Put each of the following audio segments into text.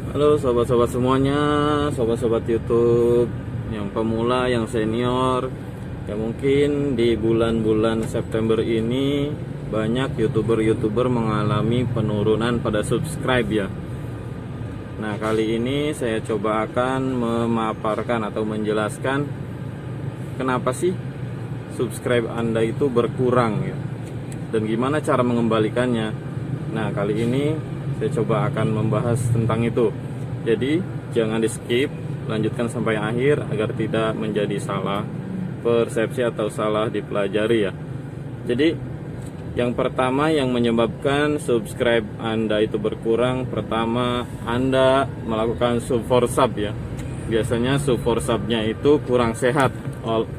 Halo sobat-sobat semuanya, sobat-sobat YouTube yang pemula, yang senior. Ya mungkin di bulan-bulan September ini banyak YouTuber-YouTuber mengalami penurunan pada subscribe ya. Nah, kali ini saya coba akan memaparkan atau menjelaskan kenapa sih subscribe Anda itu berkurang ya. Dan gimana cara mengembalikannya. Nah, kali ini saya coba akan membahas tentang itu. Jadi jangan di skip, lanjutkan sampai akhir agar tidak menjadi salah persepsi atau salah dipelajari ya. Jadi yang pertama yang menyebabkan subscribe Anda itu berkurang, pertama Anda melakukan sub for sub ya. Biasanya sub for subnya itu kurang sehat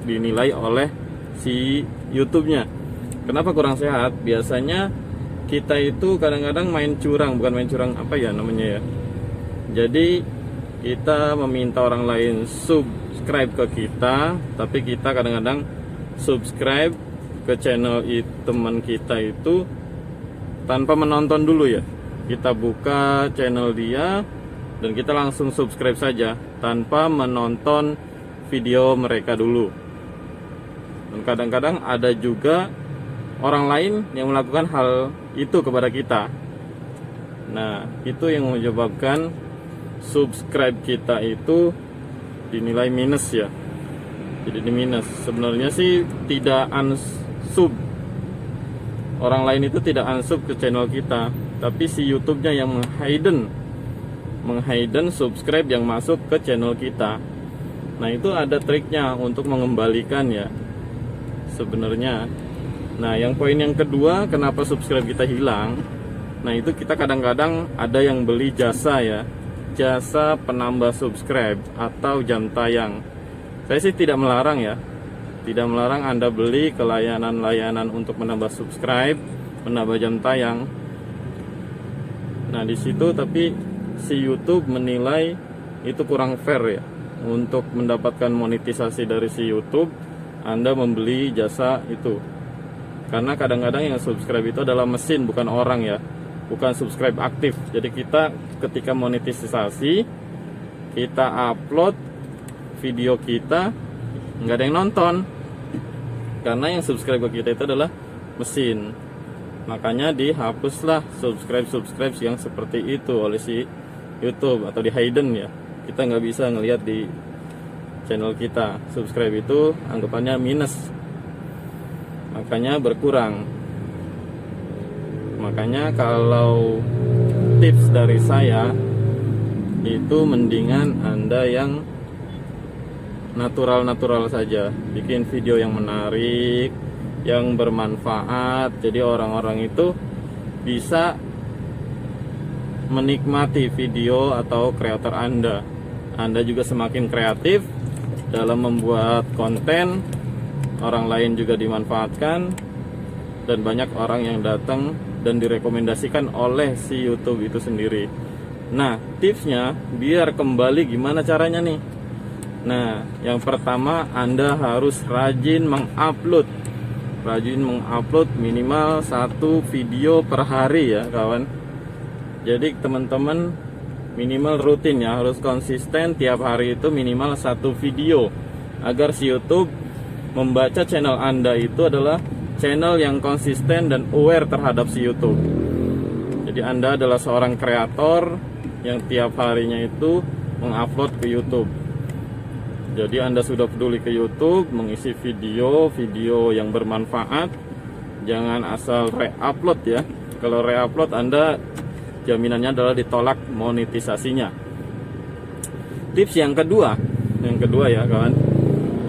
dinilai oleh si YouTube-nya. Kenapa kurang sehat? Biasanya kita itu kadang-kadang main curang, bukan main curang apa ya namanya ya. Jadi kita meminta orang lain subscribe ke kita, tapi kita kadang-kadang subscribe ke channel teman kita itu tanpa menonton dulu ya. Kita buka channel dia dan kita langsung subscribe saja tanpa menonton video mereka dulu. Dan kadang-kadang ada juga orang lain yang melakukan hal itu kepada kita. Nah, itu yang menyebabkan subscribe kita itu dinilai minus ya. Jadi di minus. Sebenarnya sih tidak unsub. Orang lain itu tidak unsub ke channel kita, tapi si YouTube-nya yang menghidden subscribe yang masuk ke channel kita. Nah, itu ada triknya untuk mengembalikan ya. Sebenarnya. Nah, yang poin yang kedua, kenapa subscribe kita hilang? Nah, itu kita kadang-kadang ada yang beli jasa ya. Jasa penambah subscribe atau jam tayang. Saya sih tidak melarang ya. Tidak melarang Anda beli ke layanan-layanan untuk menambah subscribe, menambah jam tayang. Nah, di situ tapi si YouTube menilai itu kurang fair ya. Untuk mendapatkan monetisasi dari si YouTube, Anda membeli jasa itu. Karena kadang-kadang yang subscribe itu adalah mesin, bukan orang ya. Bukan subscribe aktif. Jadi kita ketika monetisasi, kita upload video kita, nggak ada yang nonton. Karena yang subscribe ke kita itu adalah mesin. Makanya dihapuslah subscribe yang seperti itu oleh si YouTube atau di hidden ya. Kita nggak bisa ngelihat di channel kita. Subscribe itu anggapannya minus. Makanya berkurang. Makanya kalau tips dari saya itu mendingan Anda yang natural saja, bikin video yang menarik, yang bermanfaat, jadi orang-orang itu bisa menikmati video atau kreator Anda. Anda juga semakin kreatif dalam membuat konten, orang lain juga dimanfaatkan, dan banyak orang yang datang dan direkomendasikan oleh si YouTube itu sendiri. Nah, tipsnya biar kembali gimana caranya nih? Nah, yang pertama Anda harus rajin mengupload. Rajin mengupload minimal 1 video per hari ya kawan. Jadi teman-teman minimal rutin ya, harus konsisten tiap hari itu minimal 1 video. Agar si YouTube membaca channel Anda itu adalah channel yang konsisten dan aware terhadap si YouTube. Jadi Anda adalah seorang kreator yang tiap harinya itu mengupload ke YouTube. Jadi Anda sudah peduli ke YouTube, mengisi video yang bermanfaat. Jangan asal re-upload ya. Kalau re-upload Anda jaminannya adalah ditolak monetisasinya. Tips yang kedua ya kawan.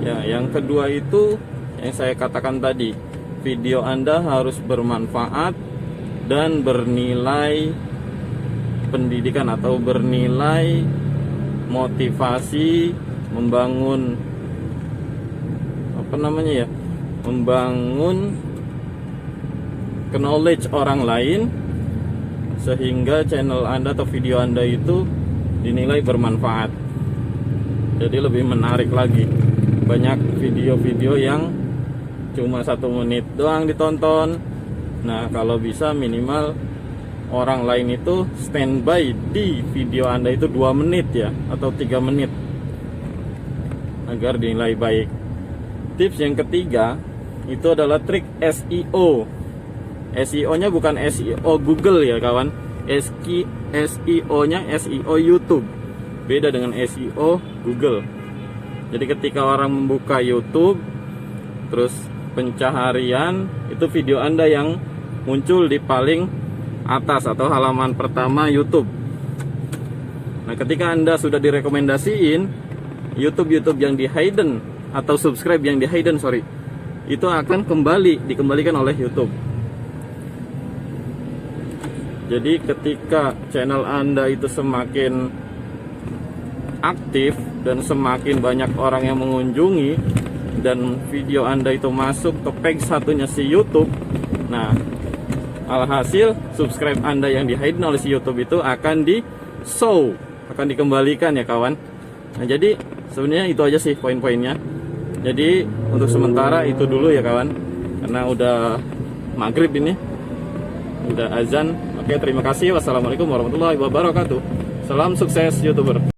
Ya, yang kedua itu yang saya katakan tadi. Video Anda harus bermanfaat dan bernilai pendidikan atau bernilai motivasi, membangun membangun knowledge orang lain sehingga channel Anda atau video Anda itu dinilai bermanfaat. Jadi lebih menarik lagi. Banyak video-video yang cuma 1 menit doang ditonton. Nah, kalau bisa minimal orang lain itu standby di video Anda itu 2 menit ya, atau 3 menit agar dinilai baik. Tips yang ketiga itu adalah trik SEO. SEO nya bukan SEO Google ya kawan, SEO nya SEO YouTube, beda dengan SEO Google. Jadi ketika orang membuka YouTube, terus pencaharian, itu video Anda yang muncul di paling atas atau halaman pertama YouTube. Nah, ketika Anda sudah direkomendasiin, YouTube yang di hidden atau subscribe yang di hidden, itu akan dikembalikan oleh YouTube. Jadi ketika channel Anda itu semakin aktif dan semakin banyak orang yang mengunjungi, dan video Anda itu masuk ke page satunya si YouTube, nah alhasil subscribe Anda yang di hidden oleh si YouTube itu akan di show, akan dikembalikan ya kawan. Nah, jadi sebenarnya itu aja sih poin-poinnya. Jadi untuk sementara itu dulu ya kawan, karena udah maghrib ini, udah azan. Oke, terima kasih. Wassalamualaikum warahmatullahi wabarakatuh. Salam sukses YouTuber.